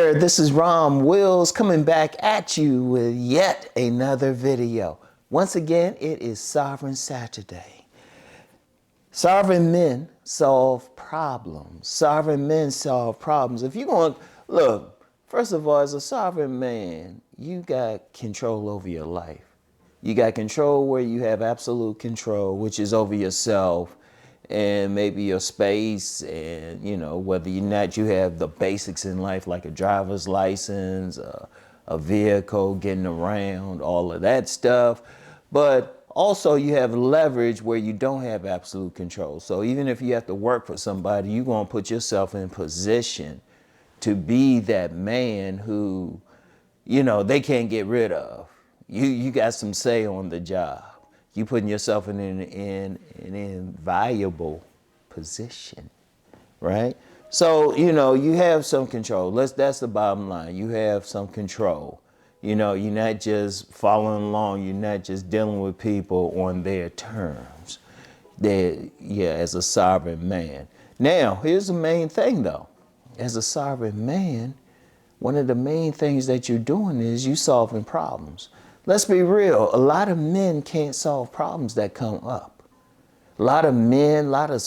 there, this is Rom Wills coming back at you with yet another video. Once again, it is Sovereign Saturday. Sovereign men solve problems. Sovereign men solve problems. If you're going, look, first of all, as a sovereign man, you got control over your life. You got control where you have absolute control, which is over yourself and maybe your space, and whether or not you have the basics in life like a driver's license, a vehicle, getting around, all of that stuff. But also you have leverage where you don't have absolute control. So even if you have to work for somebody, you're going to put yourself in position to be that man who, they can't get rid of. You got some say on the job. You putting yourself in an invaluable position, right? So, you have some control. That's the bottom line. You have some control. You're not just following along. You're not just dealing with people on their terms. As a sovereign man. Now, here's the main thing though. As a sovereign man, one of the main things that you're doing is you solving problems. Let's be real. A lot of men can't solve problems that come up. A lot of men, a lot of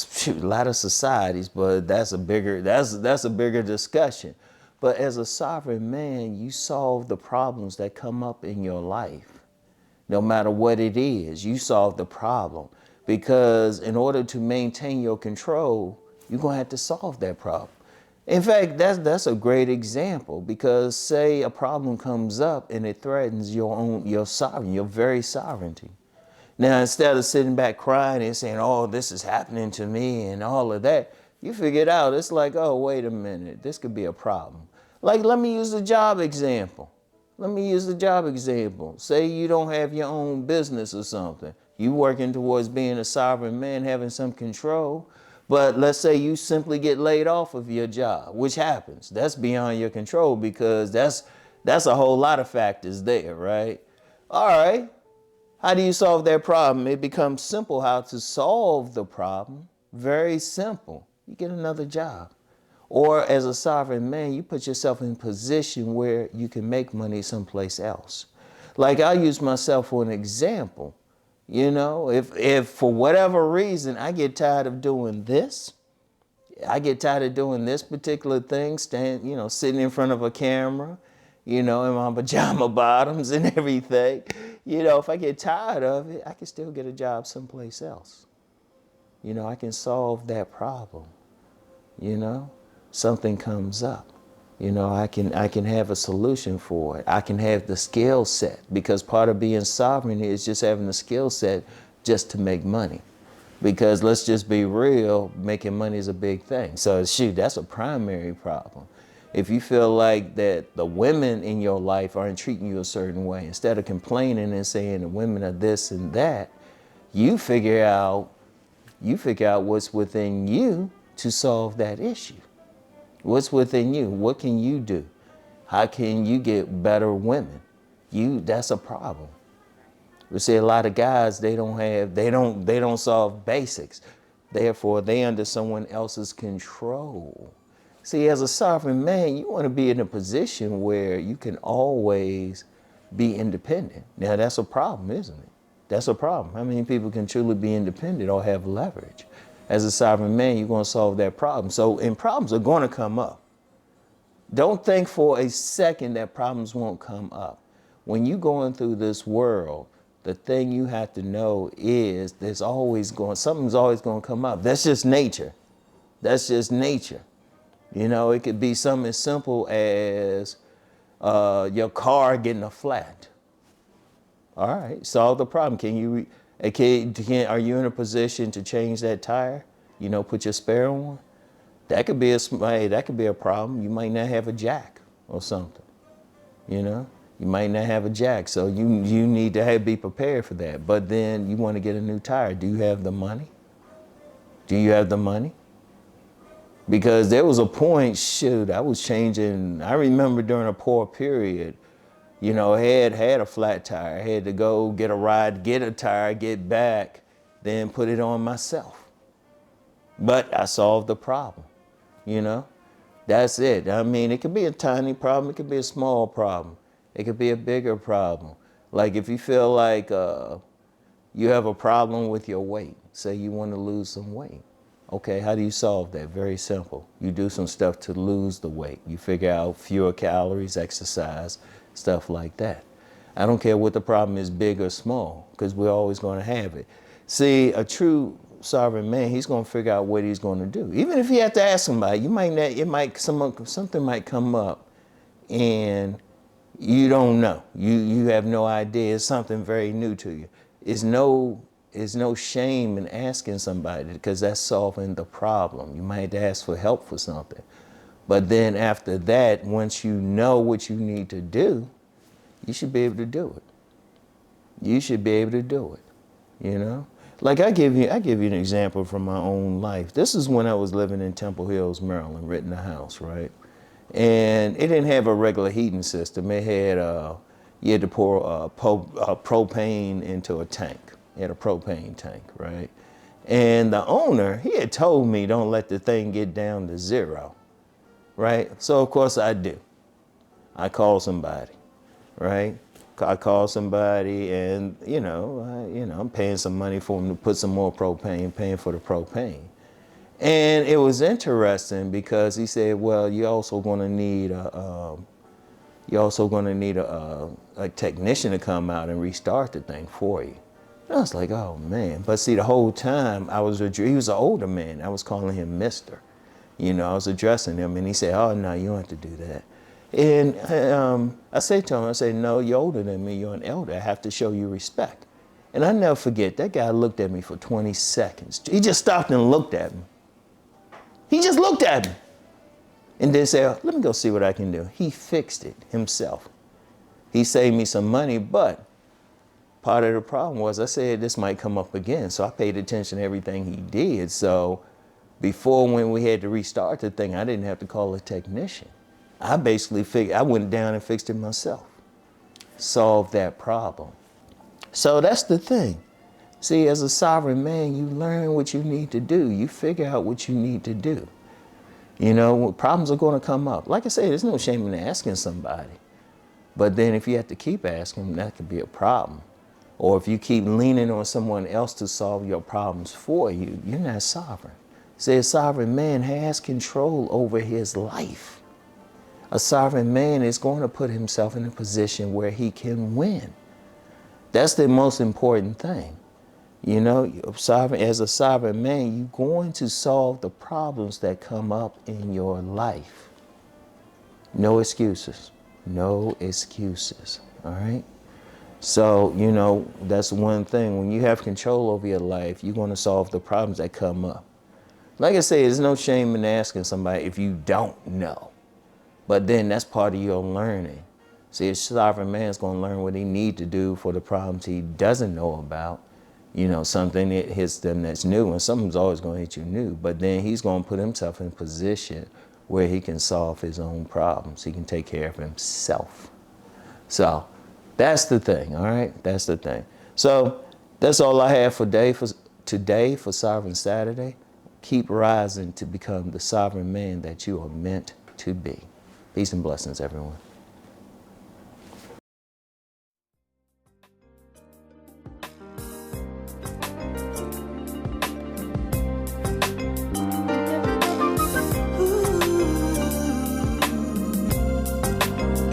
societies, but that's a bigger discussion. But as a sovereign man, you solve the problems that come up in your life. No matter what it is, you solve the problem. Because in order to maintain your control, you're going to have to solve that problem. In fact, that's a great example, because say a problem comes up and it threatens your very sovereignty. Now, instead of sitting back crying and saying, oh, this is happening to me and all of that, you figure it out. It's like, oh, wait a minute, this could be a problem. Like, let me use the job example. Say you don't have your own business or something. You working towards being a sovereign man, having some control. But let's say you simply get laid off of your job, which happens. That's beyond your control, because that's a whole lot of factors there, right? All right. How do you solve that problem? It becomes simple how to solve the problem. Very simple. You get another job. Or as a sovereign man, you put yourself in a position where you can make money someplace else. Like, I'll use myself for an example. If for whatever reason I get tired of doing this, I get tired of doing this particular thing, sitting in front of a camera, in my pajama bottoms and everything. If I get tired of it, I can still get a job someplace else. I can solve that problem. Something comes up. I can have a solution for it. I can have the skill set, because part of being sovereign is just having the skill set just to make money. Because let's just be real, making money is a big thing. So that's a primary problem. If you feel like that the women in your life aren't treating you a certain way, instead of complaining and saying the women are this and that, you figure out what's within you to solve that issue. What's within you? What can you do? How can you get better women? That's a problem. We see a lot of guys, they don't solve basics. Therefore, they under someone else's control. See, as a sovereign man, you want to be in a position where you can always be independent. Now, that's a problem, isn't it? That's a problem. How many people can truly be independent or have leverage? As a sovereign man, you're going to solve that problem. And problems are going to come up. Don't think for a second that problems won't come up. When you're going through this world, the thing you have to know is something's always going to come up. That's just nature. It could be something as simple as your car getting a flat. All right, solve the problem. Are you in a position to change that tire? Put your spare on? That could be a problem. You might not have a jack or something. You might not have a jack, so you need to be prepared for that. But then you want to get a new tire. Do you have the money? Because there was a point, I was changing. I remember during a poor period, had a flat tire. I had to go get a ride, get a tire, get back, then put it on myself. But I solved the problem, That's it. I mean, it could be a tiny problem. It could be a small problem. It could be a bigger problem. Like if you feel like you have a problem with your weight, say you want to lose some weight. Okay, how do you solve that? Very simple. You do some stuff to lose the weight. You figure out fewer calories, exercise, stuff like that. I don't care what the problem is, big or small, because we're always going to have it. See, a true sovereign man, he's going to figure out what he's going to do. Even if he have to ask somebody, something might come up and you don't know. You have no idea. It's something very new to you. There's no shame in asking somebody, because that's solving the problem. You might ask for help for something. But then after that, once you know what you need to do, you should be able to do it. You should be able to do it, you know? Like I give you an example from my own life. This is when I was living in Temple Hills, Maryland, renting a house, right? And it didn't have a regular heating system. It had, you had to pour propane into a tank. It had a propane tank, right? And the owner, he had told me, don't let the thing get down to 0, right? So of course I do. I call somebody, right? I call somebody and, I'm paying some money for them to put some more propane, paying for the propane. And it was interesting because he said, well, you're also going to need a technician to come out and restart the thing for you. And I was like, oh man. But see, the whole time he was an older man. I was calling him Mr. I was addressing him and he said, oh no, you don't have to do that. And I said to him, no, you're older than me, you're an elder, I have to show you respect. And I never forget, that guy looked at me for 20 seconds. He just stopped and looked at me. He just looked at me. And then said, let me go see what I can do. He fixed it himself. He saved me some money, but part of the problem was I said this might come up again. So I paid attention to everything he did. So before, when we had to restart the thing, I didn't have to call a technician. I basically I went down and fixed it myself. Solved that problem. So that's the thing. See, as a sovereign man, you learn what you need to do. You figure out what you need to do. Problems are going to come up. Like I say, there's no shame in asking somebody. But then if you have to keep asking, that could be a problem. Or if you keep leaning on someone else to solve your problems for you, you're not sovereign. See, a sovereign man has control over his life. A sovereign man is going to put himself in a position where he can win. That's the most important thing. As a sovereign man, you're going to solve the problems that come up in your life. No excuses. No excuses. All right? So, that's one thing. When you have control over your life, you're going to solve the problems that come up. Like I say, there's no shame in asking somebody if you don't know. But then that's part of your learning. See, a sovereign man's going to learn what he needs to do for the problems he doesn't know about. Something that hits them that's new, and something's always going to hit you new. But then he's going to put himself in a position where he can solve his own problems. He can take care of himself. So that's the thing, all right? That's the thing. So that's all I have for today for Sovereign Saturday. Keep rising to become the sovereign man that you are meant to be. Peace and blessings, everyone.